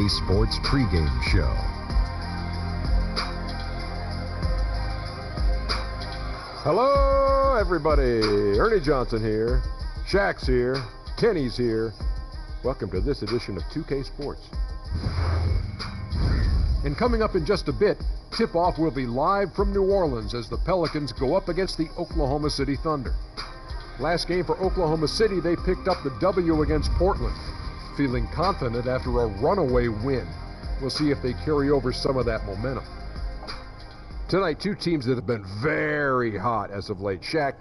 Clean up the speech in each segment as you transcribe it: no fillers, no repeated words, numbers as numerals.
2K Sports pregame show. Hello, everybody. Ernie Johnson here. Shaq's here. Kenny's here. Welcome to this edition of 2K Sports. And coming up in just a bit, tip-off will be live from New Orleans as the Pelicans go up against the Oklahoma City Thunder. Last game for Oklahoma City, they picked up the W against Portland, feeling confident after a runaway win. We'll see if they carry over some of that momentum. Tonight, two teams that have been very hot as of late. Shaq,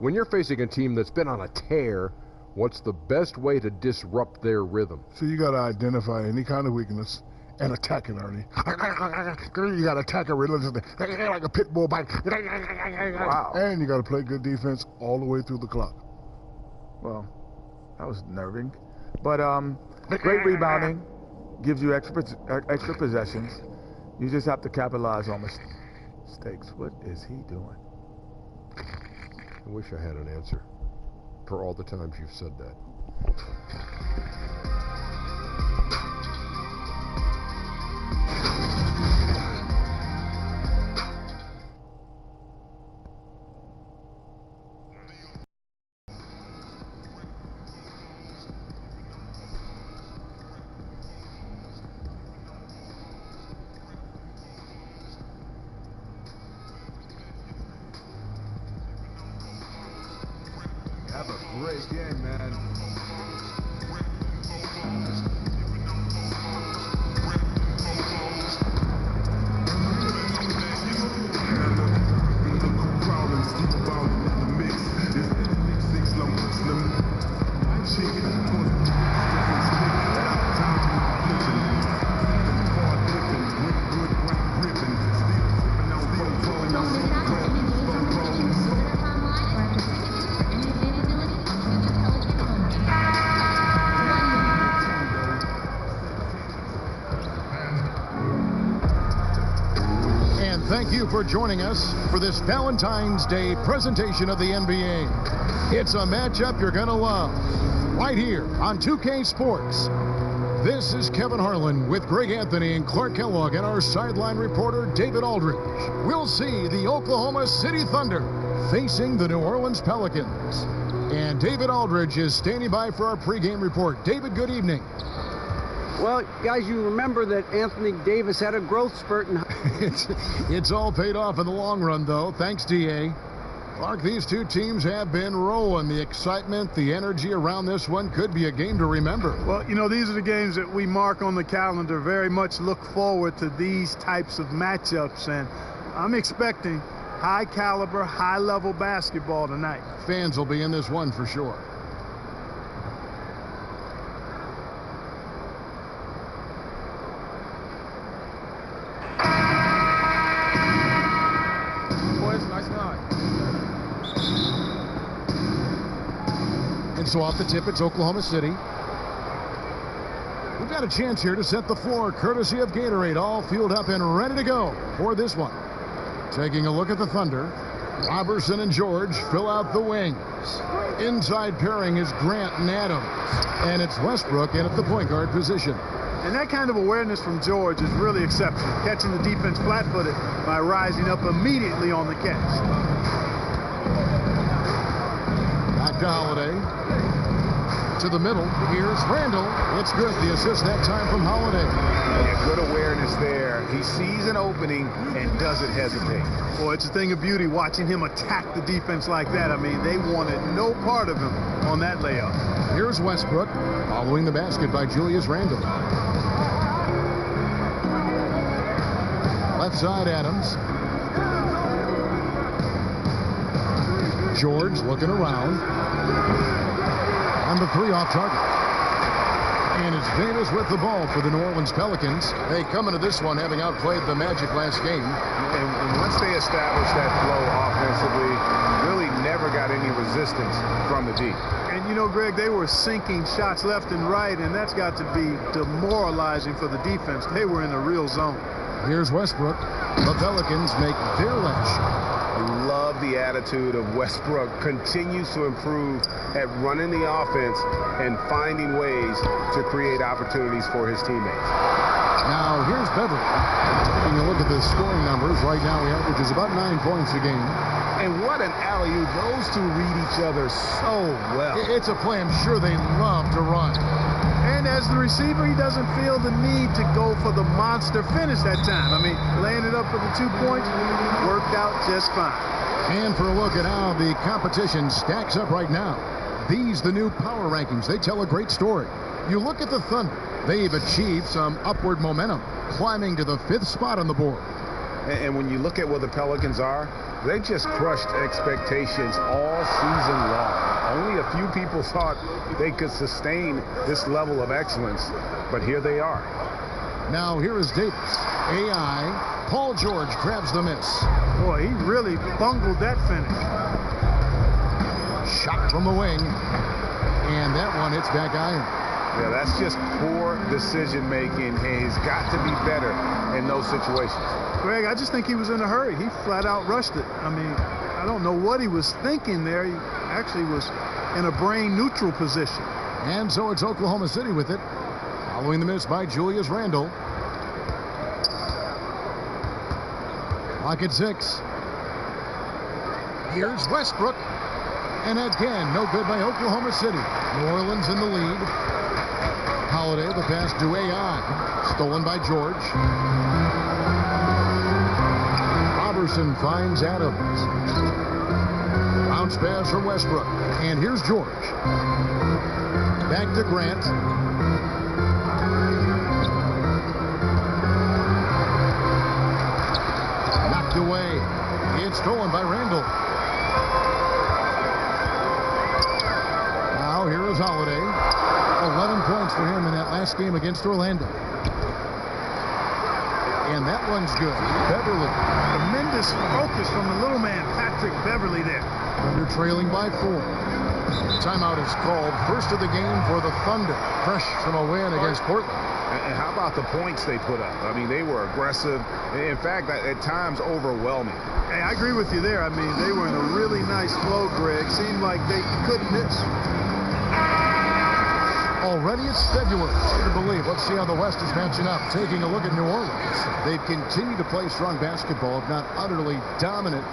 when you're facing a team that's been on a tear, what's the best way to disrupt their rhythm? So you got to identify any kind of weakness and attack it, Ernie. You got to attack it relentlessly, like a pit bull bite. Wow. And you got to play good defense all the way through the clock. Well, that was nerving. But great rebounding, gives you extra possessions. You just have to capitalize on mistakes. What is he doing? I wish I had an answer for all the times you've said that. Have a great game, man. Thank you for joining us for this Valentine's Day presentation of the NBA. It's a matchup you're going to love right here on 2K Sports. This is Kevin Harlan with Greg Anthony and Clark Kellogg and our sideline reporter David Aldridge. We'll see the Oklahoma City Thunder facing the New Orleans Pelicans. And David Aldridge is standing by for our pregame report. David, good evening. Well, guys, you remember that Anthony Davis had a growth spurt. It's all paid off in the long run, though. Thanks, D.A. Clark, these two teams have been rolling. The excitement, the energy around this one could be a game to remember. Well, you know, these are the games that we mark on the calendar. Very much look forward to these types of matchups, and I'm expecting high-caliber, high-level basketball tonight. Fans will be in this one for sure. So off the tip, it's Oklahoma City. We've got a chance here to set the floor, courtesy of Gatorade, all fueled up and ready to go for this one. Taking a look at the Thunder, Robertson and George fill out the wings. Inside pairing is Grant and Adams, and it's Westbrook in at the point guard position. And that kind of awareness from George is really exceptional, catching the defense flat-footed by rising up immediately on the catch. Back to Holiday. To the middle, here's Randall. It's good, the assist that time from Holiday. Yeah, good awareness there. He sees an opening and doesn't hesitate. Boy, it's a thing of beauty watching him attack the defense like that. I mean, they wanted no part of him on that layup. Here's Westbrook, following the basket by Julius Randle. Left side, Adams. George looking around. And the three off target. And it's Davis with the ball for the New Orleans Pelicans. They come into this one having outplayed the Magic last game. And once they established that flow offensively, really never got any resistance from the deep. And you know, Greg, they were sinking shots left and right, and that's got to be demoralizing for the defense. They were in a real zone. Here's Westbrook. The Pelicans make their left shot. Love the attitude of Westbrook. Continues to improve at running the offense and finding ways to create opportunities for his teammates. Now, here's Beverly. Taking a look at the scoring numbers. Right now, he averages about 9 points a game. And what an alley-oop. Those two read each other so well. It's a play I'm sure they love to run. And as the receiver, he doesn't feel the need to go for the monster finish that time. I mean, laying it up for the 2 points worked out just fine. And for a look at how the competition stacks up right now. These, the new power rankings, they tell a great story. You look at the Thunder. They've achieved some upward momentum, climbing to the 5th spot on the board. And when you look at where the Pelicans are, they just crushed expectations all season long. Only a few people thought they could sustain this level of excellence, but here they are. Now here is Davis. AI. Paul George grabs the miss. Boy, he really bungled that finish. Shot from the wing. And that one hits back iron. Yeah, that's just poor decision making. He's got to be better in those situations. Greg, I just think he was in a hurry. He flat out rushed it. I mean, I don't know what he was thinking there. He actually was in a brain neutral position. And so it's Oklahoma City with it. Following the miss by Julius Randle. Clock at 6. Here's Westbrook. And again, no good by Oklahoma City. New Orleans in the lead. Holiday, the pass to AI. Stolen by George. Robertson finds Adams. Bounce pass from Westbrook. And here's George. Back to Grant. Knocked away. It's stolen by Randle. Now here is Holiday. 11 points for him in that last game against Orlando. And that one's good. Beverly. Tremendous focus from the little man, Patrick Beverly there. Thunder trailing by 4. Timeout is called. First of the game for the Thunder. Fresh from a win against Portland. And how about the points they put up? I mean, they were aggressive. In fact, at times overwhelming. Hey, I agree with you there. I mean, they were in a really nice flow, Greg. Seemed like they couldn't miss. Already it's February. Hard to believe. Let's see how the West is matching up. Taking a look at New Orleans. They've continued to play strong basketball, if not utterly dominant,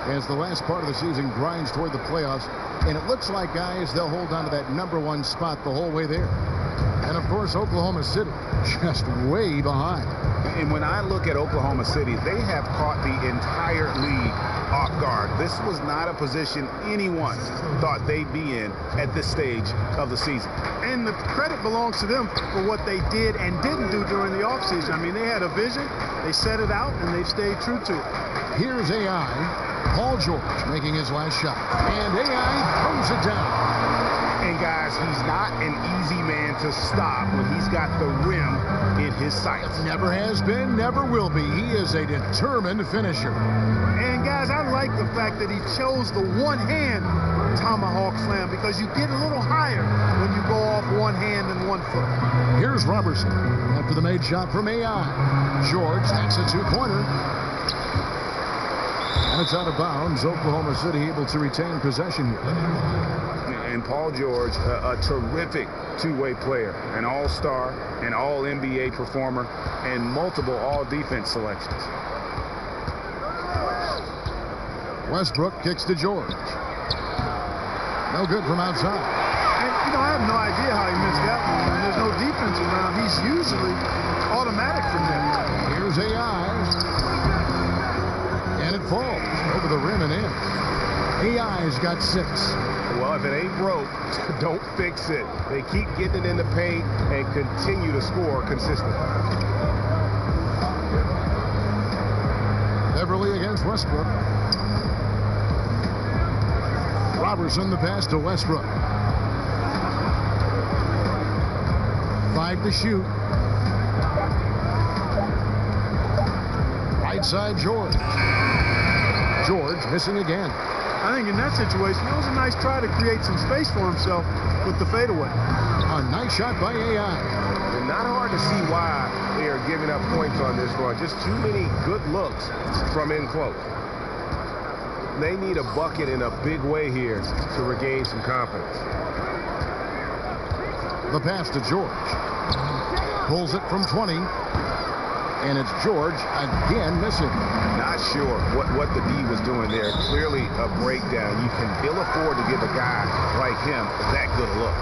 as the last part of the season grinds toward the playoffs. And it looks like, guys, they'll hold on to that #1 spot the whole way there. And, of course, Oklahoma City just way behind. And when I look at Oklahoma City, they have caught the entire league off guard. This was not a position anyone thought they'd be in at this stage of the season. And the credit belongs to them for what they did and didn't do during the offseason. I mean, they had a vision, they set it out, and they've stayed true to it. Here's AI. Paul George making his last shot. And AI throws it down. And, guys, he's not an easy man to stop when he's got the rim in his sights. Never has been, never will be. He is a determined finisher. And, guys, I like the fact that he chose the one-hand tomahawk slam because you get a little higher when you go off one hand and 1 foot. Here's Robertson after the made shot from AI. George, that's a 2-pointer. And it's out of bounds. Oklahoma City able to retain possession here. And Paul George, a terrific two-way player, an all-star, an all-NBA performer, and multiple all-defense selections. Westbrook kicks to George. No good from outside. And, you know, I have no idea how he missed that one. When there's no defense around, he's usually automatic from there. Here's AI. And it falls over the rim and in. AI's got 6. Well, if it ain't broke, don't fix it. They keep getting it in the paint and continue to score consistently. Beverly against Westbrook. Robertson the pass to Westbrook. 5 to shoot. Right side George. George missing again. I think in that situation, it was a nice try to create some space for himself with the fadeaway. A nice shot by AI. And not hard to see why they are giving up points on this run. Just too many good looks from in close. They need a bucket in a big way here to regain some confidence. The pass to George. Pulls it from 20. And it's George again missing. Not sure what the D was doing there. Clearly a breakdown. You can ill afford to give a guy like him that good a look.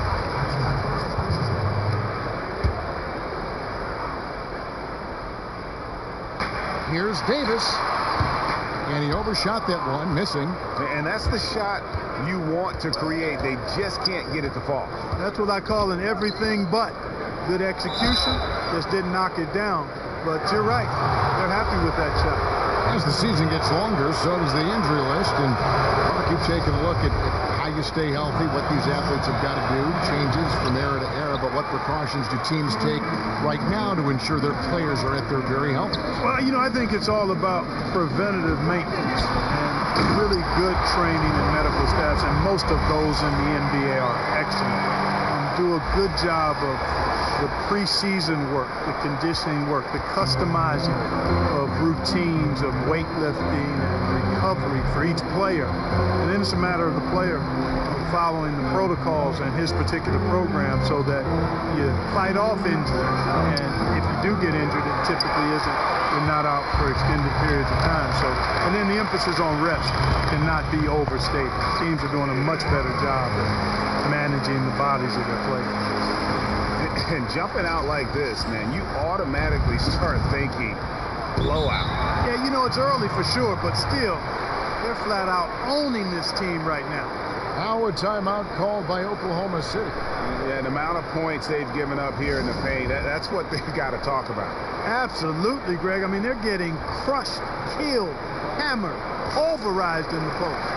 Here's Davis. And he overshot that one, missing. And that's the shot you want to create. They just can't get it to fall. That's what I call an everything but. Good execution, just didn't knock it down. But you're right, they're happy with that shot. As the season gets longer, so does the injury list. And I'll keep taking a look at how you stay healthy, what these athletes have got to do, changes from era to era, but what precautions do teams take right now to ensure their players are at their very healthiest? Well, you know, I think it's all about preventative maintenance and really good training and medical staffs, and most of those in the NBA are excellent. Do a good job of the preseason work, the conditioning work, the customizing of routines of weightlifting and recovery for each player. And then it's a matter of the player following the protocols in his particular program so that you fight off injuries. And if you do get injured, it typically isn't, you're not out for extended periods of time. So, and then the emphasis on rest cannot be overstated. Teams are doing a much better job of managing the bodies of their players. And jumping out like this, man, you automatically start thinking blowout. Yeah, you know, it's early for sure, but still, they're flat out owning this team right now. Now a timeout called by Oklahoma City. Yeah, the amount of points they've given up here in the paint, that's what they've got to talk about. Absolutely, Greg. I mean, they're getting crushed, killed, hammered, pulverized in the post.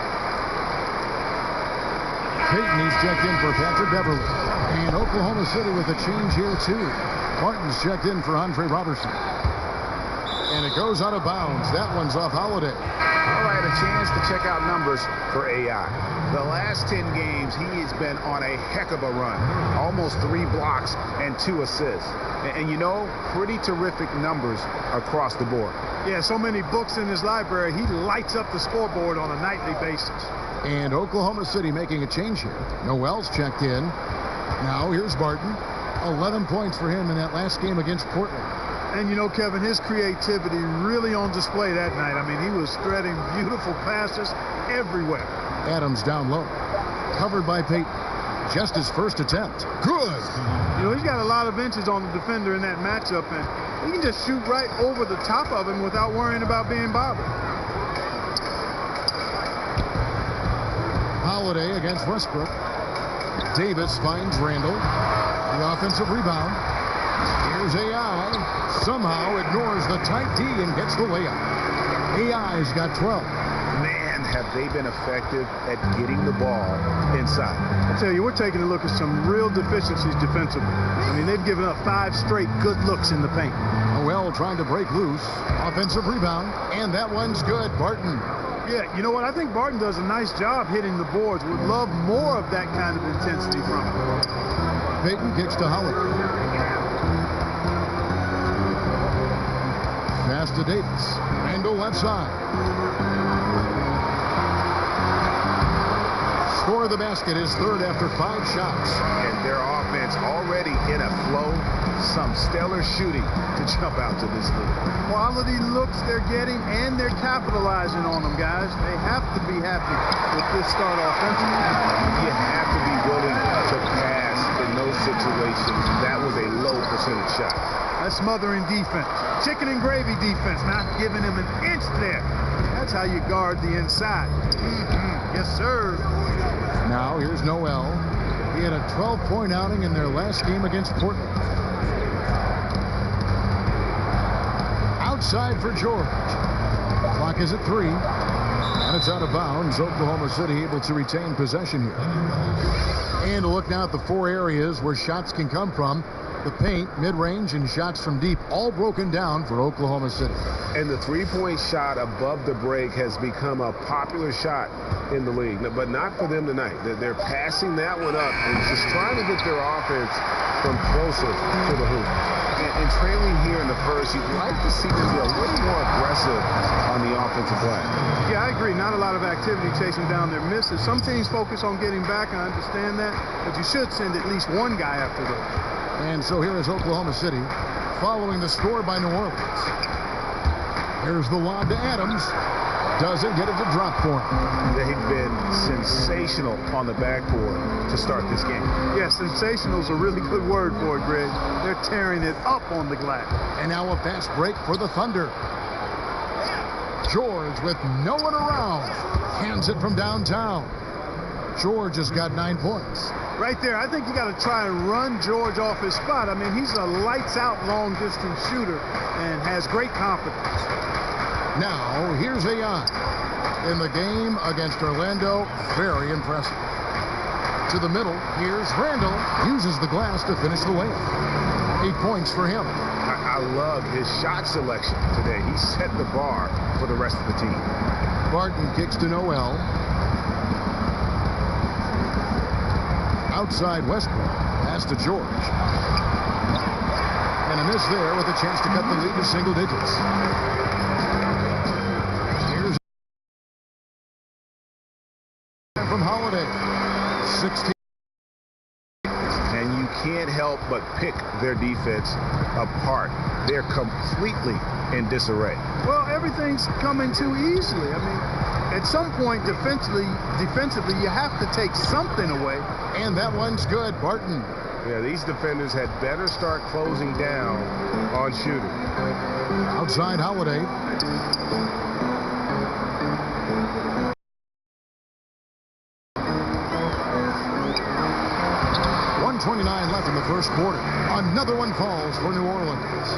Peyton, he's checked in for Patrick Beverly. And Oklahoma City with a change here, too. Martin's checked in for Andre Robertson. And it goes out of bounds. That one's off Holiday. All right, a chance to check out numbers for AI. The last 10 games, he has been on a heck of a run. Almost 3 blocks and 2 assists. And you know, pretty terrific numbers across the board. Yeah, so many books in his library, he lights up the scoreboard on a nightly basis. And Oklahoma City making a change here. Noel's checked in. Now here's Barton. 11 points for him in that last game against Portland. And you know, Kevin, his creativity really on display that night. I mean, he was threading beautiful passes everywhere. Adams down low. Covered by Peyton. Just his first attempt. Good. You know, he's got a lot of inches on the defender in that matchup, and he can just shoot right over the top of him without worrying about being bothered. Holiday against Westbrook. Davis finds Randall. The offensive rebound. Here's AI. Somehow ignores the tight D and gets the layup. AI's got 12. Man, have they been effective at getting the ball inside. I tell you, we're taking a look at some real deficiencies defensively. I mean, they've given up 5 straight good looks in the paint. Noel trying to break loose. Offensive rebound. And that one's good. Barton. Yeah, you know what? I think Barton does a nice job hitting the boards. Would love more of that kind of intensity from him. Peyton kicks to Holiday. Pass to Davis. Randall left side. Score of the basket is third after 5 shots. And their offense already in a flow. Some stellar shooting to jump out to this lead. Quality looks they're getting, and they're capitalizing on them, guys. They have to be happy with this start offensively. You have to be willing to pass in those situations. That was a low percentage shot. That's smothering defense. Chicken and gravy defense, not giving him an inch there. That's how you guard the inside. Yes, sir. Now here's Noel. He had a 12-point outing in their last game against Portland. Outside for George. Clock is at 3. And it's out of bounds. Oklahoma City able to retain possession here. And a look now at the 4 areas where shots can come from. The paint, mid-range, and shots from deep, all broken down for Oklahoma City. And the 3-point shot above the break has become a popular shot in the league, but not for them tonight. They're passing that one up and just trying to get their offense from closer to the hoop. And trailing here in the first, you'd like to see them be a little more aggressive on the offensive glass. Yeah, I agree. Not a lot of activity chasing down their misses. Some teams focus on getting back. I understand that, but you should send at least one guy after those. And so here is Oklahoma City. following the score by New Orleans. Here's the lob to Adams. Doesn't get it to drop for him. They've been sensational on the backboard to start this game. Yeah, sensational is a really good word for it, Greg. They're tearing it up on the glass. And now a fast break for the Thunder. George with no one around. Hands it from downtown. George has got 9 points. Right there, I think you got to try and run George off his spot. I mean, he's a lights-out long-distance shooter and has great confidence. Now, here's AI. In the game against Orlando, very impressive. To the middle, here's Randall. Uses the glass to finish the layup. 8 points for him. I love his shot selection today. He set the bar for the rest of the team. Barton kicks to Noel. Outside Westbrook. Pass to George. And a miss there with a chance to cut the lead to single digits. Here's from Holiday. 16. And you can't help but pick their defense apart. They're completely in disarray. Well, everything's coming too easily. I mean, at some point defensively, you have to take something away. And that one's good, Barton. Yeah, these defenders had better start closing down on shooting. Outside Holiday. .29 left in the first quarter. Another one falls for New Orleans.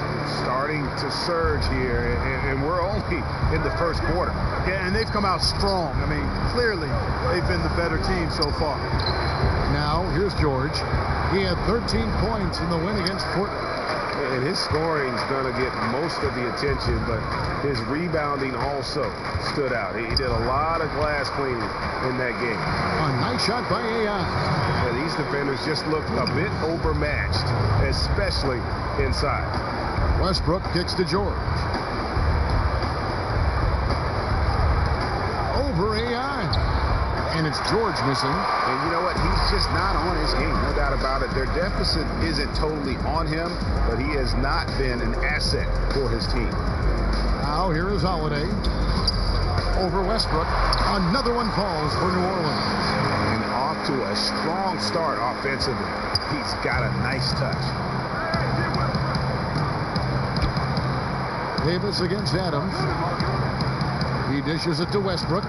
Starting to surge here, and we're only in the first quarter. Yeah, and they've come out strong. I mean, clearly they've been the better team so far. Now, here's George. He had 13 points in the win against Portland. And his scoring's going to get most of the attention, but his rebounding also stood out. He did a lot of glass cleaning in that game. A nice shot by AI. Yeah, these defenders just looked a bit overmatched, especially inside. Westbrook kicks to George. Over AI. And it's George missing. And you know what? He's just not on his game. No doubt about it. Their deficit isn't totally on him, but he has not been an asset for his team. Now here is Holiday. Over Westbrook. Another one falls for New Orleans. And off to a strong start offensively. He's got a nice touch. Davis against Adams. He dishes it to Westbrook.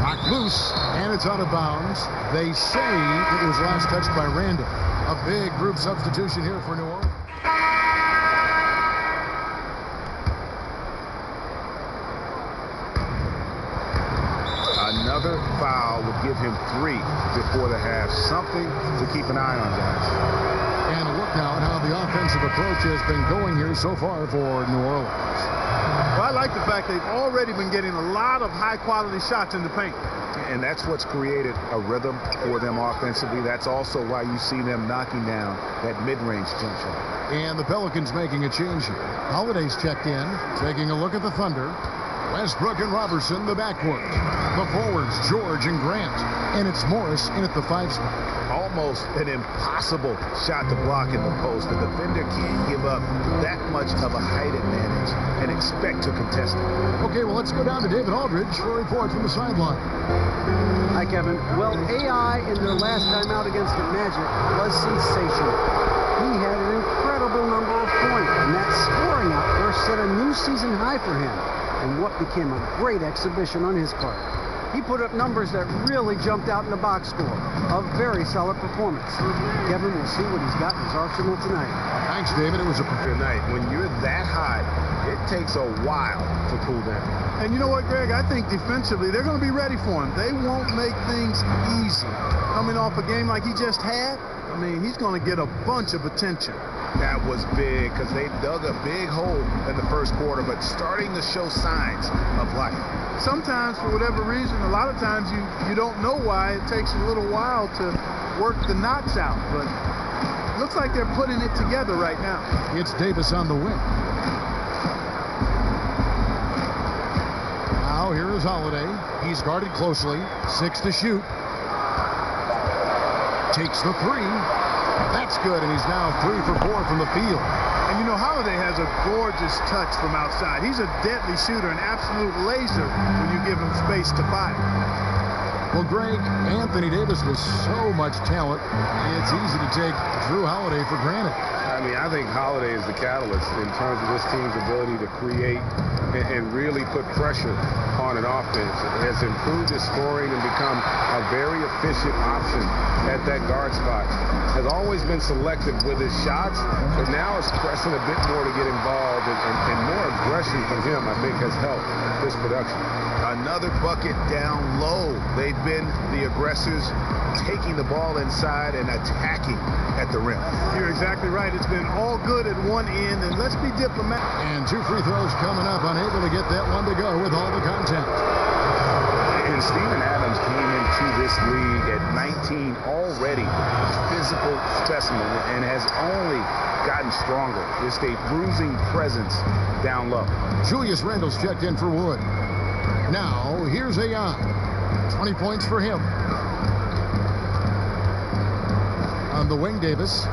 Knocked loose, and it's out of bounds. They say it was last touched by Randall. A big group substitution here for New Orleans. Another foul would give him 3 before the half. Something to keep an eye on, guys. And a look now at how the offensive approach has been going here so far for New Orleans. Well, I like the fact they've already been getting a lot of high-quality shots in the paint. And that's what's created a rhythm for them offensively. That's also why you see them knocking down that mid-range jump shot. And the Pelicans making a change here. Holiday's checked in, taking a look at the Thunder. Westbrook and Robertson, the backcourt. The forwards, George and Grant. And it's Morris in at the 5 spot. Almost an impossible shot to block in the post. The defender can't give up that much of a height advantage and expect to contest it. Okay, well, let's go down to David Aldridge for a report from the sideline. Hi, Kevin. Well, AI in their last time out against the Magic was sensational. He had an incredible number of points, and that scoring outburst set a new season high for him, and what became a great exhibition on his part. He put up numbers that really jumped out in the box score. A very solid performance. Kevin will see what he's got in his arsenal tonight. Thanks, David. It was a good night. When you're that high, it takes a while to cool down. And you know what, Greg? I think defensively, they're going to be ready for him. They won't make things easy. Coming off a game like he just had, I mean, he's going to get a bunch of attention. That was big because they dug a big hole in the first quarter, but starting to show signs of life. Sometimes, for whatever reason, a lot of times you don't know why. It takes a little while to work the knots out, but it looks like they're putting it together right now. It's Davis on the wing. Now here is Holiday. He's guarded closely. 6 to shoot. Takes the 3. That's good, and he's now 3 for 4 from the field. And you know, Holiday has a gorgeous touch from outside. He's a deadly shooter, an absolute laser when you give him space to fire. Well, Greg, Anthony Davis was so much talent, it's easy to take Drew Holiday for granted. I mean, I think Holiday is the catalyst in terms of this team's ability to create and really put pressure on an offense. It has improved his scoring and become a very efficient option at that guard spot. Has always been selective with his shots, but now it's pressing a bit more to get involved, and more aggression from him, I think, has helped this production. Another bucket down low. They've been the aggressors, taking the ball inside and attacking at the rim. You're exactly right. It's been all good at one end, and let's be diplomatic. And 2 free throws coming up, unable to get that one to go with all the contact. And Steven Adams came into this league at 19 already, a physical specimen, and has only gotten stronger. Just a bruising presence down low. Julius Randle's checked in for Wood. Now, here's AI. 20 points for him. On the wing, Davis.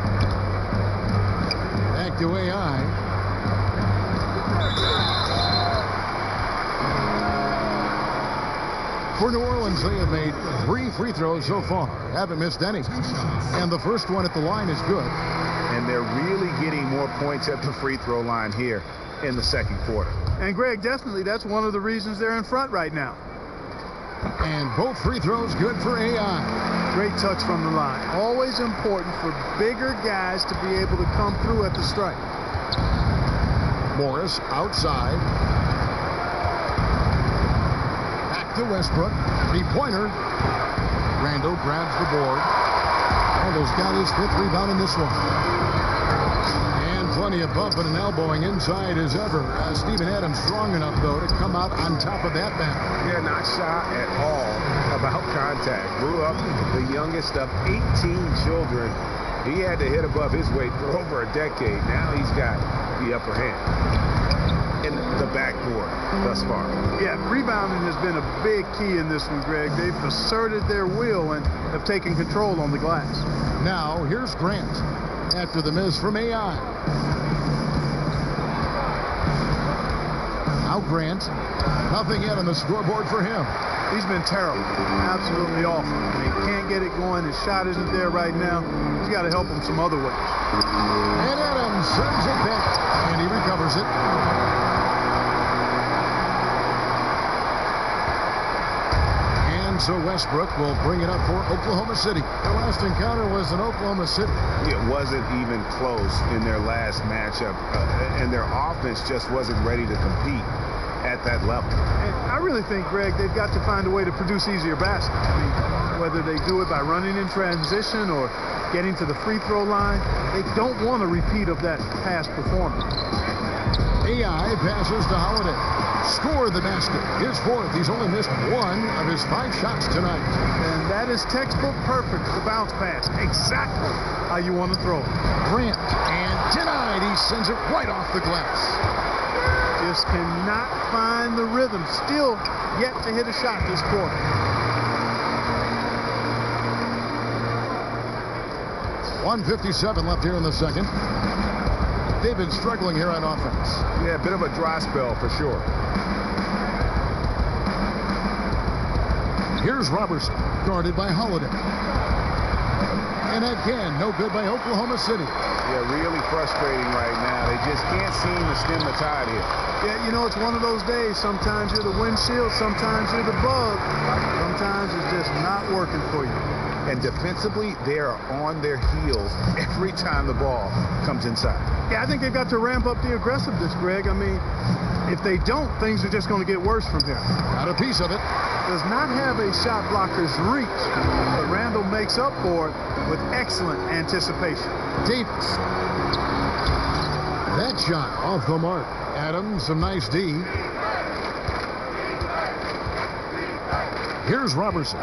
Back to AI. For New Orleans, they have made 3 free throws so far. Haven't missed any. And the first one at the line is good. And they're really getting more points at the free throw line here in the second quarter. And Greg, definitely that's one of the reasons they're in front right now. And both free throws good for AI. Great touch from the line. Always important for bigger guys to be able to come through at the strike. Morris outside. Back to Westbrook. 3-pointer. Randle grabs the board. Randle's got his 5th rebound in this one. And plenty of bumping and elbowing inside as ever. Steven Adams strong enough, though, to come out on top of that battle. Yeah, not shy at all about contact. Grew up the youngest of 18 children. He had to hit above his weight for over a decade. Now he's got the upper hand in the backboard thus far. Yeah, rebounding has been a big key in this one, Greg. They've asserted their will and have taken control on the glass. Now, here's Grant after the miss from AI. Now Grant, nothing yet on the scoreboard for him. He's been terrible, absolutely awful. He can't get it going. His shot isn't there right now. He's got to help him some other ways. And Adams sends it back, and he recovers it. And so Westbrook will bring it up for Oklahoma City. Their last encounter was in Oklahoma City. It wasn't even close in their last matchup, and their offense just wasn't ready to compete at that level. And I really think, Greg, they've got to find a way to produce easier baskets. I mean, whether they do it by running in transition or getting to the free throw line, they don't want a repeat of that past performance. AI passes to Holiday. Score the basket. His 4th. He's only missed 1 of his 5 shots tonight. And that is textbook perfect, the bounce pass. Exactly how you want to throw it. Grant, and denied. He sends it right off the glass. Just cannot find the rhythm. Still yet to hit a shot this quarter. .157 left here in the second. They've been struggling here on offense. Yeah, a bit of a dry spell for sure. Here's Robertson, guarded by Holiday. And again, no good by Oklahoma City. Yeah, really frustrating right now. They just can't seem to stem the tide here. Yeah, you know, it's one of those days. Sometimes you're the windshield, sometimes you're the bug. Sometimes it's just not working for you. And defensively, they are on their heels every time the ball comes inside. Yeah, I think they've got to ramp up the aggressiveness, Greg. I mean, if they don't, things are just going to get worse from here. Got a piece of it. Does not have a shot blocker's reach, but Randle makes up for it with excellent anticipation. Davis. That shot off the mark. Adams, a nice D. Here's Robertson.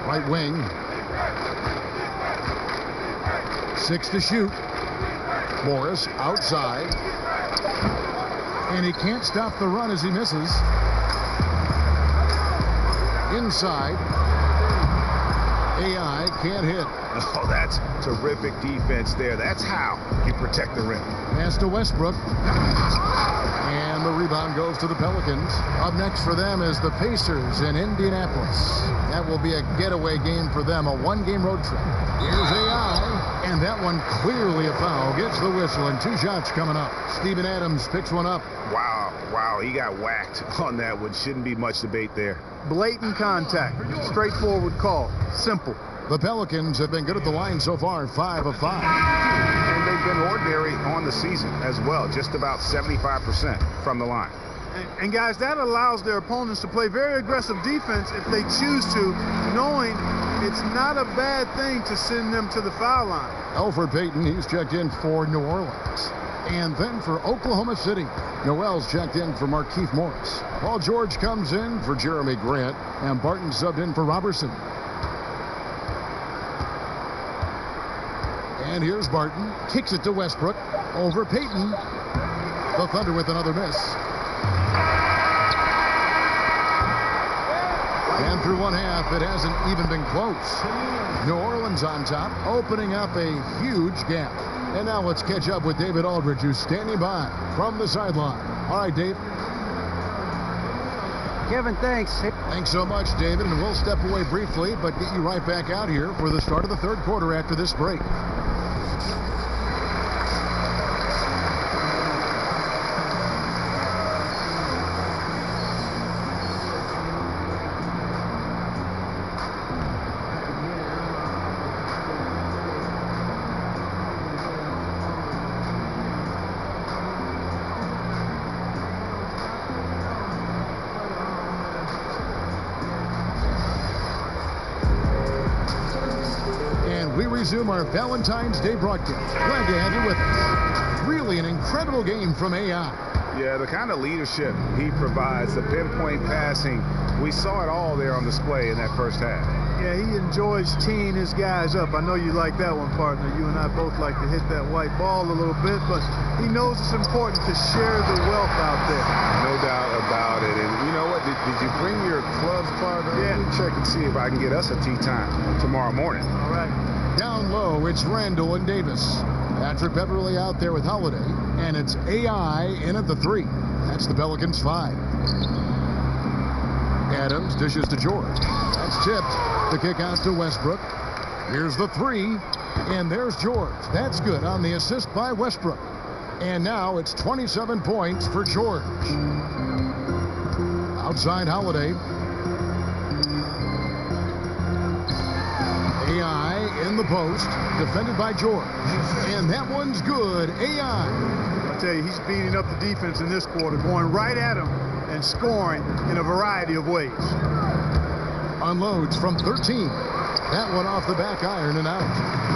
Right wing. 6 to shoot. Morris outside. And he can't stop the run as he misses. inside. AI can't hit. Oh, that's terrific defense there. That's how you protect the rim. Pass to Westbrook. And the rebound goes to the Pelicans. Up next for them is the Pacers in Indianapolis. That will be a getaway game for them, a one-game road trip. Here's AI, and that one clearly a foul. Gets the whistle, and 2 shots coming up. Steven Adams picks one up. Wow, he got whacked on that one. Shouldn't be much debate there. Blatant contact. Straightforward call. Simple. The Pelicans have been good at the line so far, 5 of 5. And they've been ordinary on the season as well, just about 75% from the line. And guys, that allows their opponents to play very aggressive defense if they choose to, knowing it's not a bad thing to send them to the foul line. Elfrid Payton, he's checked in for New Orleans. And then for Oklahoma City, Noel's checked in for Markieff Morris. Paul George comes in for Jeremy Grant, and Barton subbed in for Robertson. And here's Barton, kicks it to Westbrook, over Payton. The Thunder with another miss. And through one half, it hasn't even been close. New Orleans on top, opening up a huge gap. And now let's catch up with David Aldridge, who's standing by from the sideline. All right, Dave. Kevin, thanks. Thanks so much, David. And we'll step away briefly, but get you right back out here for the start of the third quarter after this break. Resume our Valentine's Day broadcast. Glad to have you with us. Really an incredible game from AI. Yeah, the kind of leadership he provides, the pinpoint passing, we saw it all there on display in that first half. Yeah, he enjoys teeing his guys up. I know you like that one, partner. You and I both like to hit that white ball a little bit, but he knows it's important to share the wealth out there. No doubt about it. And you know what? Did you bring your clubs, partner? Yeah. Let me check and see if I can get us a tee time tomorrow morning. All right. Down low, it's Randall and Davis. Patrick Beverly out there with Holiday, and it's AI in at the 3. That's the Pelicans 5. Adams dishes to George. That's tipped. The kick out to Westbrook. Here's the 3, and there's George. That's good on the assist by Westbrook. And now it's 27 points for George. Outside Holiday. AI in the post, defended by George. And that one's good. AI. I tell you, he's beating up the defense in this quarter, going right at him and scoring in a variety of ways. Unloads from 13. That one off the back iron and out.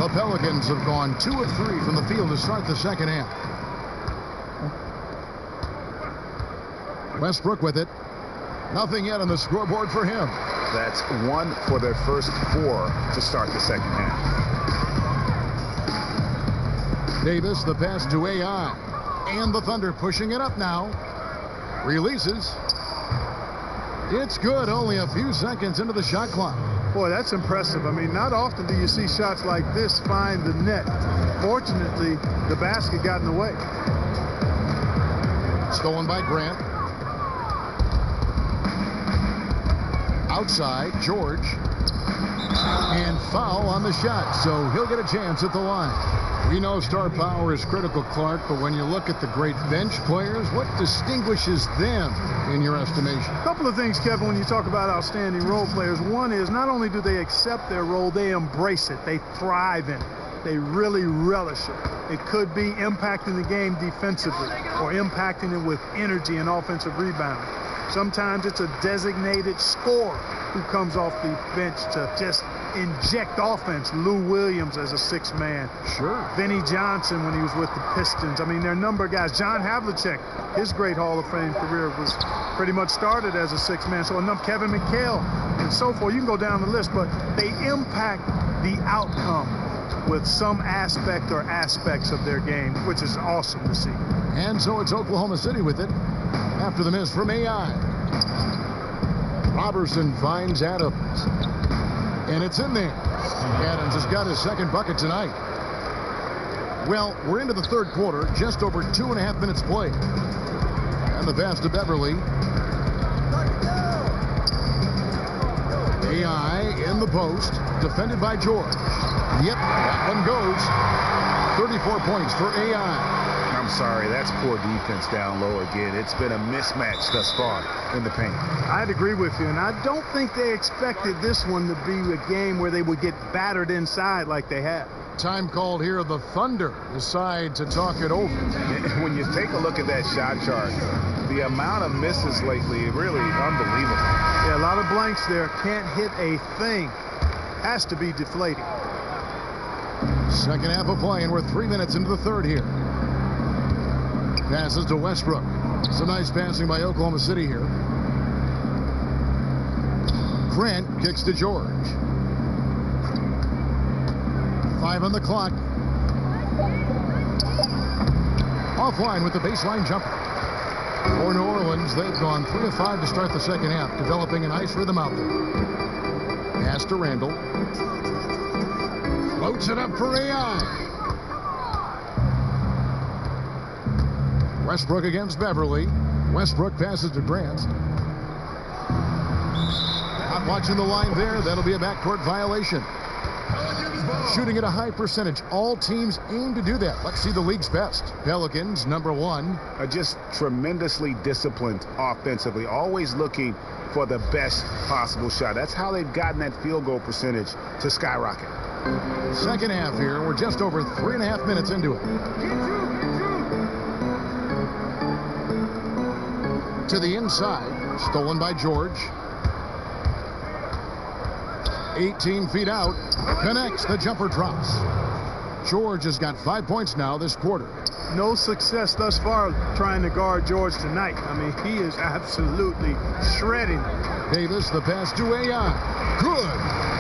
The Pelicans have gone 2 of 3 from the field to start the second half. Westbrook with it. Nothing yet on the scoreboard for him. That's 1 for their first 4 to start the second half. Davis, the pass to AI. And the Thunder pushing it up now. Releases. It's good, only a few seconds into the shot clock. Boy, that's impressive. I mean, not often do you see shots like this find the net. Fortunately, the basket got in the way. Stolen by Grant. Outside, George. And foul on the shot, so he'll get a chance at the line. We know star power is critical, Clark, but when you look at the great bench players, what distinguishes them in your estimation? A couple of things, Kevin, when you talk about outstanding role players. One is not only do they accept their role, they embrace it. They thrive in it. They really relish it. It could be impacting the game defensively or impacting it with energy and offensive rebounding. Sometimes it's a designated scorer who comes off the bench to just inject offense. Lou Williams as a 6th man. Sure. Vinnie Johnson when he was with the Pistons. I mean, there are a number of guys. John Havlicek, his great Hall of Fame career was pretty much started as a 6th man. So enough Kevin McHale and so forth. You can go down the list, but they impact the outcome with some aspect or aspects of their game, which is awesome to see. And so it's Oklahoma City with it after the miss from AI. Robertson finds Adams. And it's in there. Adams has got his second bucket tonight. Well, we're into the third quarter, just over 2.5 minutes played. And the pass to Beverly. AI in the post, defended by George. Yep, that one goes. 34 points for AI. I'm sorry, that's poor defense down low again. It's been a mismatch thus far in the paint. I'd agree with you, and I don't think they expected this one to be a game where they would get battered inside like they have. Time called here. The Thunder decide to talk it over. When you take a look at that shot chart, the amount of misses lately, really unbelievable. Yeah, a lot of blanks there. Can't hit a thing. Has to be deflating. Second half of play, and we're 3 minutes into the third here. Passes to Westbrook. Some nice passing by Oklahoma City here. Grant kicks to George. 5 on the clock. Offline with the baseline jumper. For New Orleans, they've gone 3 of 5 to start the second half, developing a nice rhythm out there. Pass to Randall. Floats it up for AI. Westbrook against Beverly. Westbrook passes to Grant. Not watching the line there. That'll be a backcourt violation. Shooting at a high percentage. All teams aim to do that. Let's see the league's best. Pelicans, number 1. Are just tremendously disciplined offensively, always looking for the best possible shot. That's how they've gotten that field goal percentage to skyrocket. Second half here. We're just over 3.5 minutes into it. To the inside. Stolen by George. 18 feet out. Connects. The jumper drops. George has got 5 points now this quarter. No success thus far trying to guard George tonight. I mean, he is absolutely shredding. Davis, the pass to AI. Good.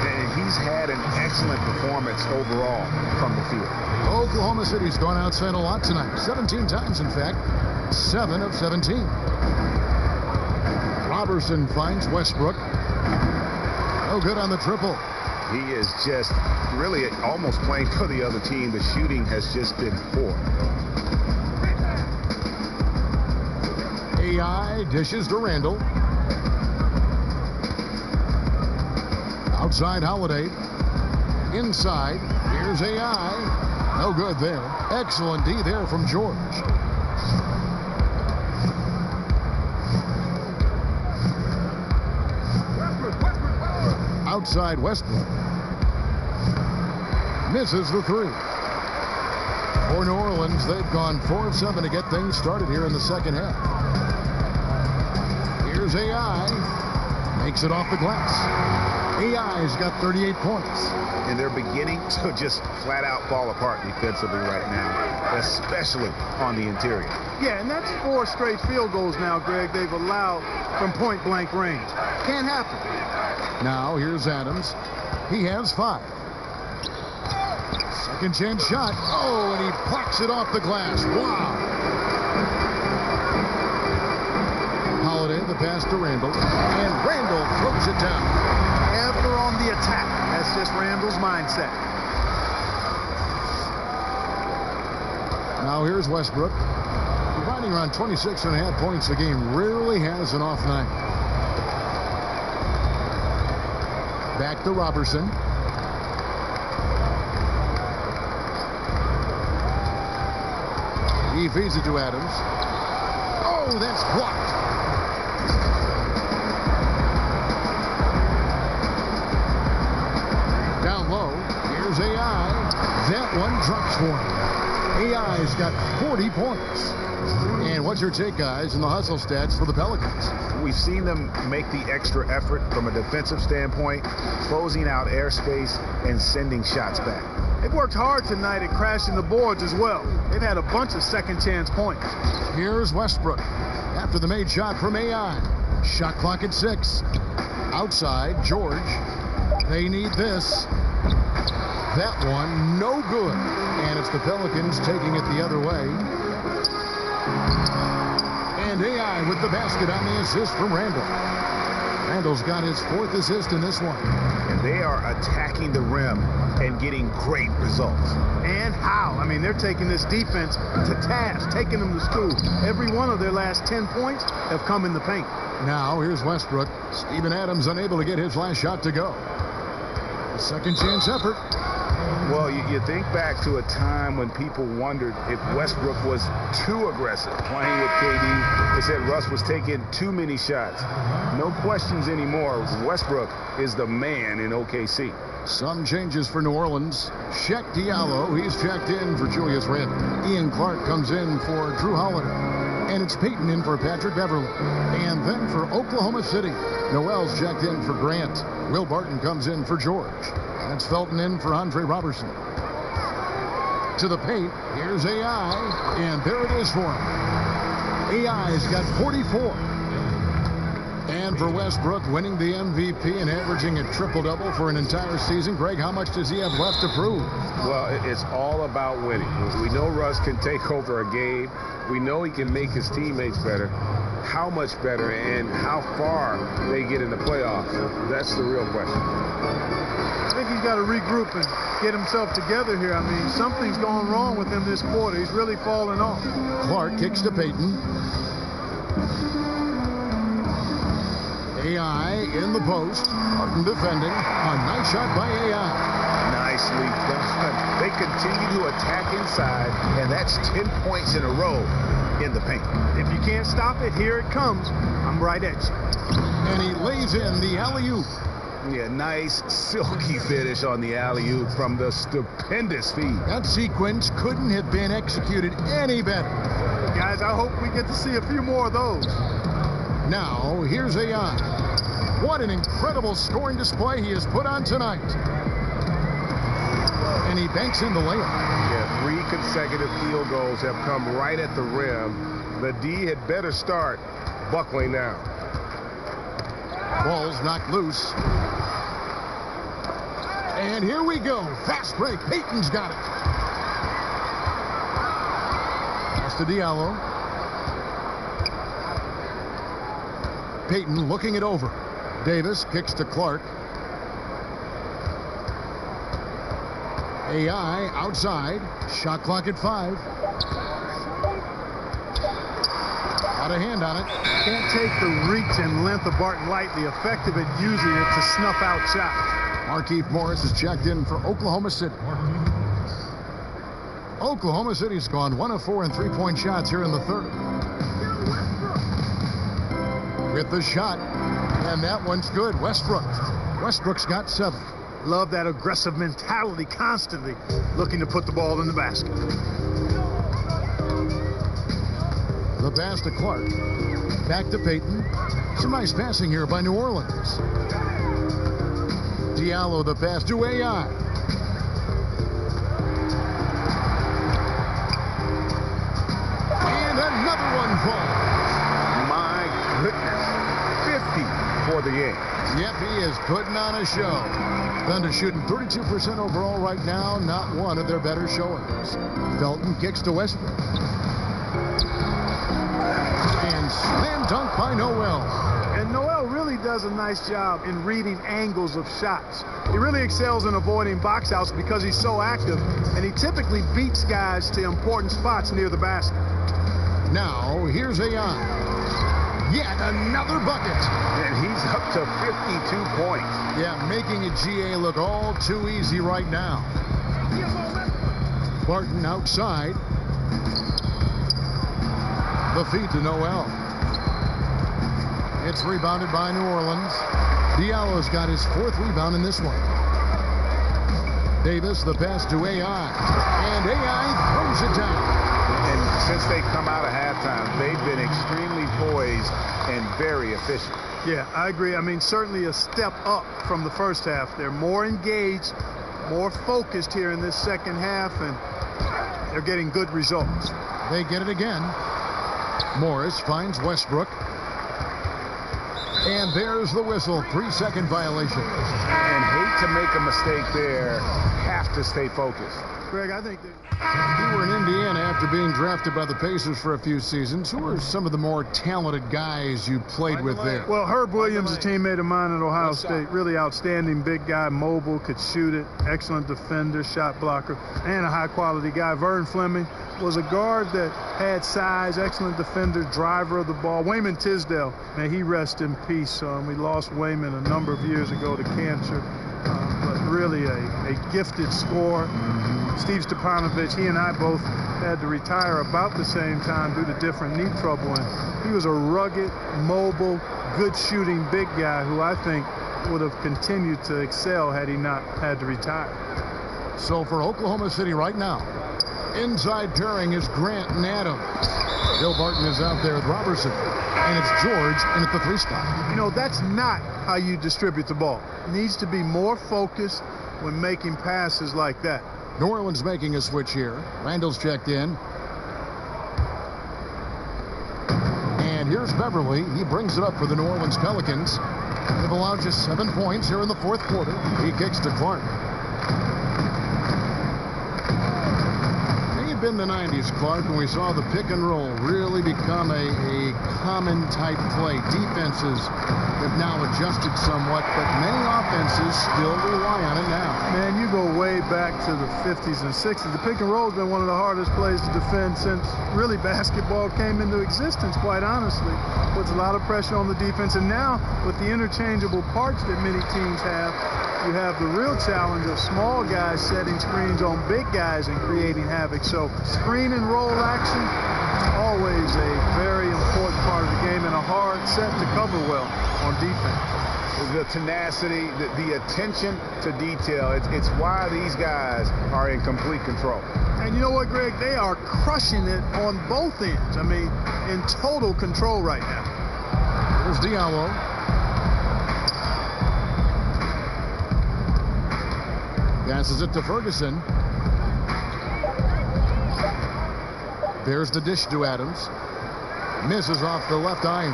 And he's had an excellent performance overall from the field. Oklahoma City's gone outside a lot tonight. 17 times, in fact. 7 of 17. Robertson finds Westbrook. No good on the triple. He is just really almost playing for the other team. The shooting has just been poor. AI dishes to Randall. Outside Holiday. Inside. Here's AI. No good there. Excellent D there from George. Outside Westbrook. Misses the 3. For New Orleans, they've gone 4 of 7 to get things started here in the second half. Here's AI. Makes it off the glass. AI's got 38 points. And they're beginning to just flat out fall apart defensively right now, especially on the interior. Yeah, and that's 4 straight field goals now, Greg, they've allowed from point-blank range. Can't happen. Now, here's Adams. He has 5. Second chance shot. Oh, and he plucks it off the glass. Wow. Holiday, the pass to Randall. And Randall throws it down. Ever on the attack. That's just Randall's mindset. Now, here's Westbrook. Providing around 26.5 points a game. Rarely has an off night. Back to Robertson. He feeds it to Adams. Oh, that's blocked. Down low. Here's AI. That one drops for him. AI's got 40 points. And what's your take, guys, in the hustle stats for the Pelicans? We've seen them make the extra effort from a defensive standpoint, closing out airspace and sending shots back. They've worked hard tonight at crashing the boards as well. They've had a bunch of second chance points. Here's Westbrook after the made shot from AI. Shot clock at 6. Outside, George. They need this. That one, no good. And it's the Pelicans taking it the other way. And AI with the basket on the assist from Randall. Randall's got his 4th assist in this one. And they are attacking the rim and getting great results. And how? I mean, they're taking this defense to task, taking them to school. Every one of their last 10 points have come in the paint. Now, here's Westbrook. Steven Adams unable to get his last shot to go. A second chance effort. Well, you think back to a time when people wondered if Westbrook was too aggressive playing with KD. They said Russ was taking too many shots. No questions anymore. Westbrook is the man in OKC. Some changes for New Orleans. Shaq Diallo, he's checked in for Julius Randle. Ian Clark comes in for Drew Holiday. And it's Peyton in for Patrick Beverly. And then for Oklahoma City, Noel's checked in for Grant. Will Barton comes in for George. That's Felton in for Andre Robertson. To the paint, here's AI, and there it is for him. AI's got 44. And for Westbrook, winning the MVP and averaging a triple-double for an entire season. Greg, how much does he have left to prove? Well, it's all about winning. We know Russ can take over a game. We know he can make his teammates better. How much better and how far they get in the playoffs, that's the real question. I think he's got to regroup and get himself together here. I mean, something's going wrong with him this quarter. He's really falling off. Clark kicks to Peyton. AI in the post. Martin defending. A nice shot by AI. Nicely done. They continue to attack inside, and that's 10 points in a row in the paint. If you can't stop it, here it comes. I'm right at you. And he lays in the alley-oop. Yeah, nice silky finish on the alley-oop from the stupendous feed. That sequence couldn't have been executed any better. Guys, I hope we get to see a few more of those. Now, here's AI. What an incredible scoring display he has put on tonight. And he banks in the layup. Yeah, 3 consecutive field goals have come right at the rim. The D had better start buckling now. Ball's knocked loose. And here we go. Fast break. Peyton's got it. Pass to Diallo. Peyton looking it over. Davis kicks to Clark. AI outside. Shot clock at 5. Got a hand on it. Can't take the reach and length of Barton lightly. Effective at using it to snuff out shots. Markieff Morris is checked in for Oklahoma City. Oklahoma City's gone 1 of 4 in three-point shots here in the third. With the shot, and that one's good. Westbrook's got 7. Love that aggressive mentality, constantly looking to put the ball in the basket. The pass to Clark. Back to Peyton. Some nice passing here by New Orleans. Diallo the pass to AI. And another one falls. My goodness. 50 for the game. Yep, he is putting on a show. Thunder shooting 32% overall right now. Not one of their better showings. Felton kicks to Westbrook. And slam dunk by Noel. And Noel really does a nice job in reading angles of shots. He really excels in avoiding box outs because he's so active, and he typically beats guys to important spots near the basket. Now, here's AI. Yet another bucket. And he's up to 52 points. Yeah, making a GA look all too easy right now. Barton outside. The feed to Noel. It's rebounded by New Orleans. Diallo's got his 4th rebound in this one. Davis, the pass to AI. And AI throws it down. And since they come out of halftime, they've been extremely poised and very efficient. Yeah, I agree. I mean, certainly a step up from the first half. They're more engaged, more focused here in this second half, and they're getting good results. They get it again. Morris finds Westbrook. And there's the whistle. 3-second violation. And hate to make a mistake there. Have to stay focused. Greg, I think that You were in Indiana after being drafted by the Pacers for a few seasons. Who are some of the more talented guys you played with there? well, Herb Williams, a teammate of mine at Ohio State, really outstanding big guy, mobile, could shoot it, excellent defender, shot blocker, and a high-quality guy. Vern Fleming was a guard that had size, excellent defender, driver of the ball. Wayman Tisdale, may he rest in peace. We lost Wayman a number of years ago to cancer, but really a gifted scorer. Steve Stepanovich, he and I both had to retire about the same time due to different knee trouble. And he was a rugged, mobile, good shooting big guy who I think would have continued to excel had he not had to retire. So for Oklahoma City right now, inside pairing is Grant and Adams. Bill Barton is out there with Robertson. And it's George in at the 3 spot. You know, that's not how you distribute the ball. It needs to be more focused when making passes like that. New Orleans making a switch here. Randall's checked in. And here's Beverly. He brings it up for the New Orleans Pelicans. They've allowed just 7 points here in the 4th quarter. He kicks to Clark. May have been the 90s, Clark, when we saw the pick and roll really become a common type play. Defenses have now adjusted somewhat, but many offenses still rely on it now. Man, you go way back to the 50s and 60s. The pick and roll has been one of the hardest plays to defend since really basketball came into existence, quite honestly. Puts a lot of pressure on the defense. And now, with the interchangeable parts that many teams have, you have the real challenge of small guys setting screens on big guys and creating havoc. So screen and roll action, always a very important part of the game and a hard set to cover well on defense. The tenacity, the attention to detail, it's why these guys are in complete control. And you know what, Greg? They are crushing it on both ends. I mean, in total control right now. Here's Diallo. Passes it to Ferguson. There's the dish to Adams. Misses off the left eye.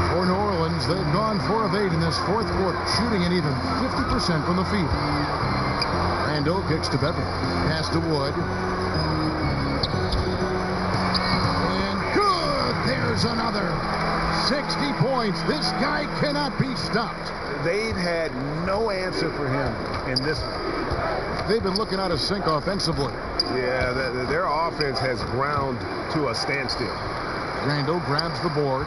For New Orleans, they've gone 4 of 8 in this 4th quarter, shooting an even 50% from the field. Randall kicks to Beverly. Pass to Wood. And good! There's another. 60 points. This guy cannot be stopped. They've had no answer for him in this one. They've been looking out of sync offensively. Yeah, their offense has ground to a standstill. Randall grabs the board.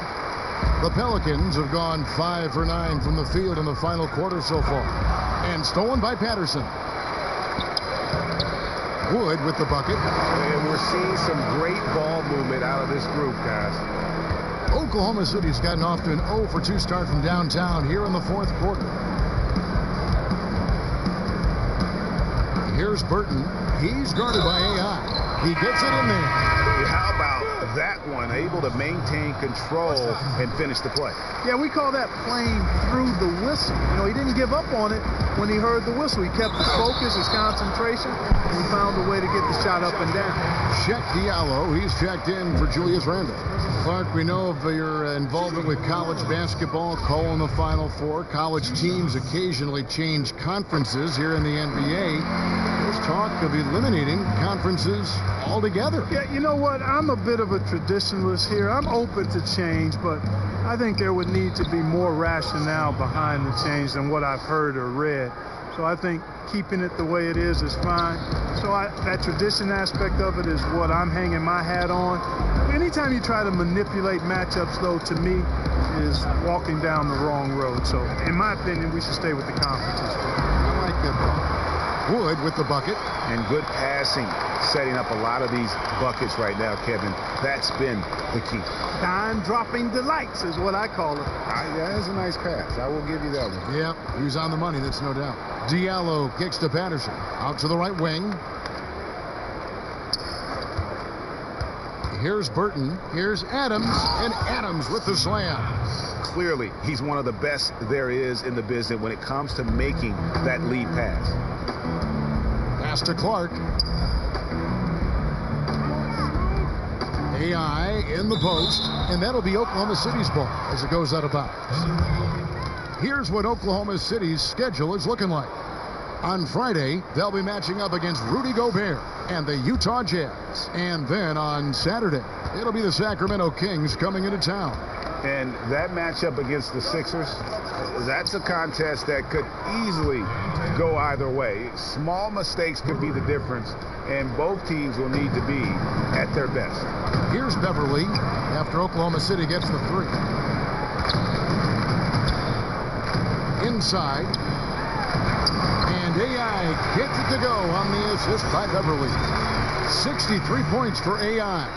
The Pelicans have gone 5 for 9 from the field in the final quarter so far. And stolen by Patterson. Wood with the bucket. And we're seeing some great ball movement out of this group, guys. Oklahoma City's gotten off to an 0 for 2 start from downtown here in the 4th quarter. Here's Burton. He's guarded by AI. He gets it in there. How about that one? Able to maintain control and finish the play. Yeah, we call that playing through the whistle. You know, he didn't give up on it when he heard the whistle. He kept his focus, his concentration, and he found a way to get the shot up and down. Check Diallo. He's checked in for Julius Randle. Clark, we know of your involvement with college basketball, calling the Final Four. College teams occasionally change conferences here in the NBA. There's talk of eliminating conferences altogether. Yeah, you know what? I'm a bit of a traditionalist here. I'm open to change, but I think there would need to be more rationale behind the change than what I've heard or read. So I think keeping it the way it is fine. So that tradition aspect of it is what I'm hanging my hat on. Anytime you try to manipulate matchups, though, to me, is walking down the wrong road. So in my opinion, we should stay with the conferences. I like that. Wood with the bucket. And good passing, setting up a lot of these buckets right now, Kevin. That's been the key. Dime-dropping delights is what I call it. That is a nice pass. I will give you that one. Yep, he's on the money, that's no doubt. Diallo kicks to Patterson. Out to the right wing. Here's Burton. Here's Adams. And Adams with the slam. Clearly, he's one of the best there is in the business when it comes to making that lead pass. Pass to Clark. AI in the post, and that'll be Oklahoma City's ball as it goes out of bounds. Here's what Oklahoma City's schedule is looking like. On Friday, they'll be matching up against Rudy Gobert and the Utah Jazz. And then on Saturday, it'll be the Sacramento Kings coming into town. And that matchup against the Sixers, that's a contest that could easily go either way. Small mistakes could be the difference, and both teams will need to be at their best. Here's Beverly after Oklahoma City gets the three. Inside. And AI gets it to go on the assist by Beverly. 63 points for AI.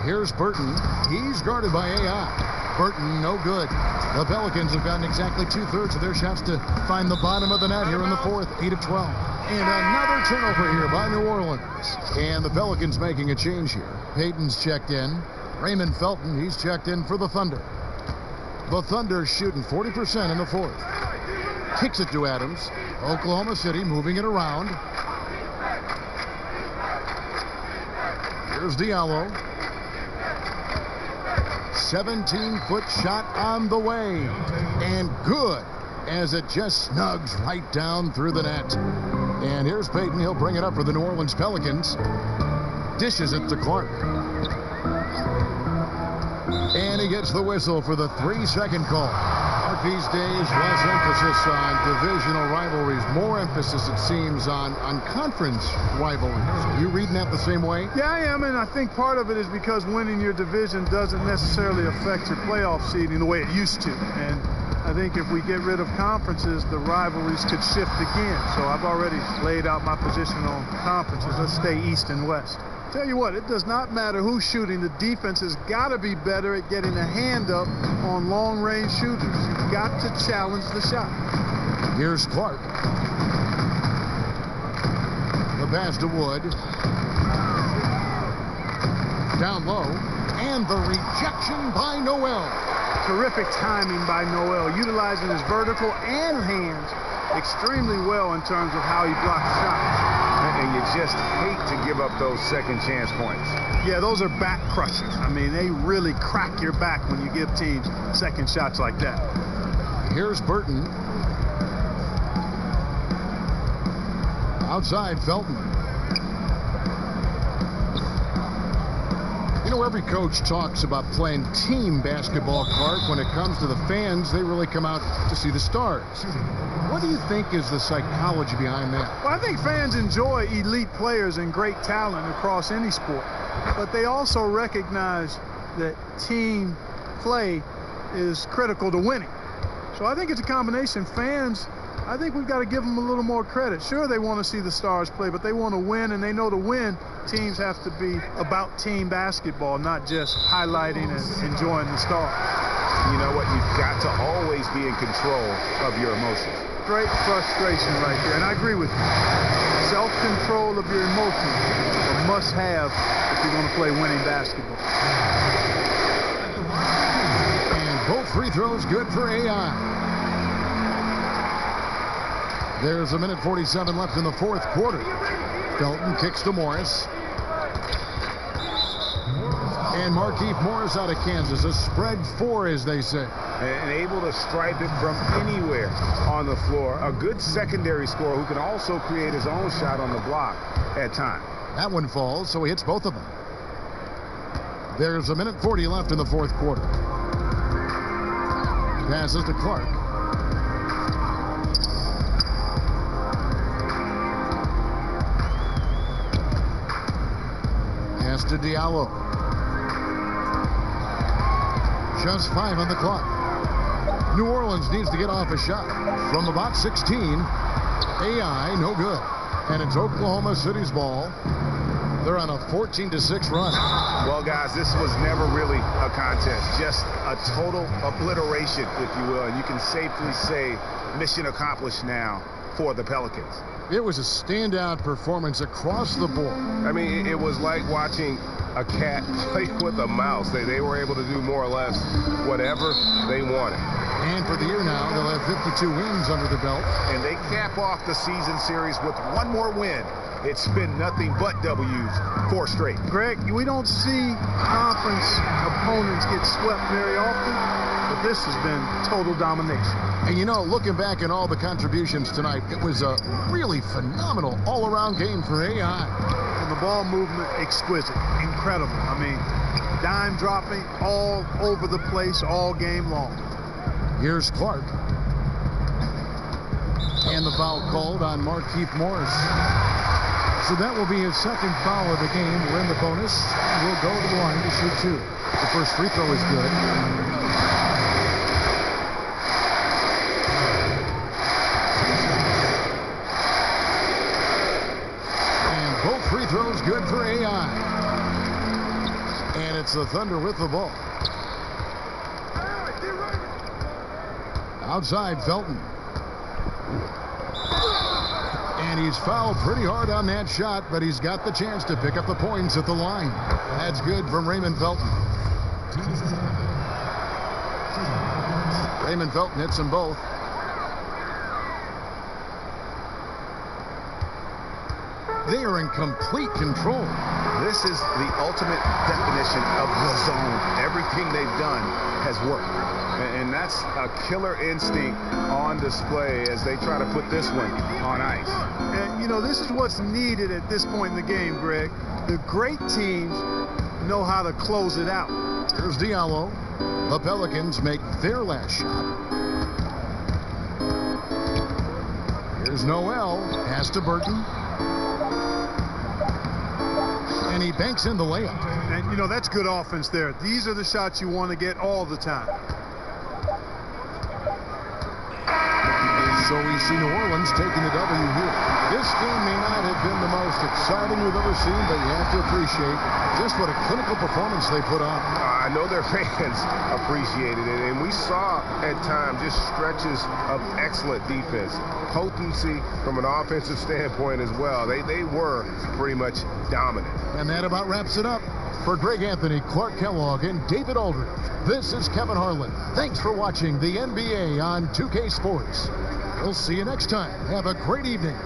Here's Burton. He's guarded by AI. Burton, no good. The Pelicans have gotten exactly 2/3 of their shots to find the bottom of the net here in the fourth, 8 of 12. And another turnover here by New Orleans. And the Pelicans making a change here. Payton's checked in. Raymond Felton, he's checked in for the Thunder. The Thunder shooting 40% in the fourth. Kicks it to Adams. Oklahoma City moving it around. Here's Diallo. 17-foot shot on the way. And good, as it just snugs right down through the net. And here's Payton. He'll bring it up for the New Orleans Pelicans. Dishes it to Clark. And he gets the whistle for the 3-second call. Mark, these days, less emphasis on divisional rivalries, more emphasis, it seems, on conference rivalries. Are you reading that the same way? Yeah, I am, and I think part of it is because winning your division doesn't necessarily affect your playoff seeding the way it used to. And I think if we get rid of conferences, the rivalries could shift again. So I've already laid out my position on conferences. Let's stay East and West. Tell you what, it does not matter who's shooting. The defense has got to be better at getting a hand up on long-range shooters. You've got to challenge the shot. Here's Clark. The pass to Wood. Down low. And the rejection by Noel. Terrific timing by Noel, utilizing his vertical and hands extremely well in terms of how he blocks shots. And you just hate to give up those second chance points. Yeah, those are back crushers. I mean, they really crack your back when you give teams second shots like that. Here's Burton. Outside, Felton. You know, every coach talks about playing team basketball, Clark. When it comes to the fans, they really come out to see the stars. What do you think is the psychology behind that? Well, I think fans enjoy elite players and great talent across any sport. But they also recognize that team play is critical to winning. So I think it's a combination. Fans, I think we've got to give them a little more credit. Sure, they want to see the stars play, but they want to win, and they know to win, teams have to be about team basketball, not just highlighting and enjoying the stars. You know what? You've got to always be in control of your emotions. Great frustration right there, and I agree with you. Self-control of your emotions is a must-have if you're going to play winning basketball. And both free throws good for AI. There's a minute 47 left in the fourth quarter. Felton kicks to Morris. And Markieff Morris out of Kansas. A spread 4, as they say. And able to stripe it from anywhere on the floor. A good secondary scorer who can also create his own shot on the block at times. That one falls, so he hits both of them. There's a minute 40 left in the fourth quarter. Passes to Clark. Pass to Diallo. Just 5 on the clock. New Orleans needs to get off a shot from about 16. AI, no good. And it's Oklahoma City's ball. They're on a 14-6 run. Well, guys, this was never really a contest. Just a total obliteration, if you will. And you can safely say mission accomplished now for the Pelicans. It was a standout performance across the board. I mean, it was like watching a cat play with a mouse. They were able to do more or less whatever they wanted. And for the year now, they'll have 52 wins under the belt. And they cap off the season series with one more win. It's been nothing but W's, 4 straight. Greg, we don't see conference opponents get swept very often, but this has been total domination. And you know, looking back at all the contributions tonight, it was a really phenomenal all-around game for AI. And the ball movement, exquisite, incredible. I mean, dime dropping all over the place all game long. Here's Clark. And the foul called on Markieff Morris. So that will be his second foul of the game. We're in the bonus. We'll go to the line to shoot 2. The first free throw is good. And both free throws good for AI. And it's the Thunder with the ball. Outside, Felton. And he's fouled pretty hard on that shot, but he's got the chance to pick up the points at the line. That's good from Raymond Felton. Raymond Felton hits them both. They are in complete control. This is the ultimate definition of the zone. Everything they've done has worked. And that's a killer instinct on display as they try to put this one on ice. And, you know, this is what's needed at this point in the game, Greg. The great teams know how to close it out. Here's Diallo. The Pelicans make their last shot. Here's Noel. Pass to Burton. And he banks in the layup. And, you know, that's good offense there. These are the shots you want to get all the time. So we see New Orleans taking the W here. This game may not have been the most exciting we've ever seen, but you have to appreciate just what a clinical performance they put on. I know their fans appreciated it, and we saw at times just stretches of excellent defense. Potency from an offensive standpoint as well. They were pretty much dominant. And that about wraps it up. For Greg Anthony, Clark Kellogg, and David Aldridge, this is Kevin Harlan. Thanks for watching the NBA on 2K Sports. We'll see you next time. Have a great evening.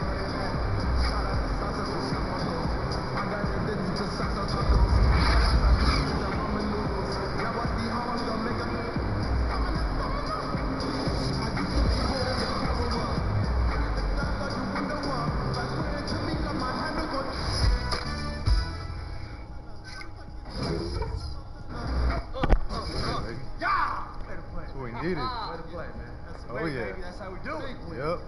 That's what we needed. Oh, yeah. That's how we do it. Yep.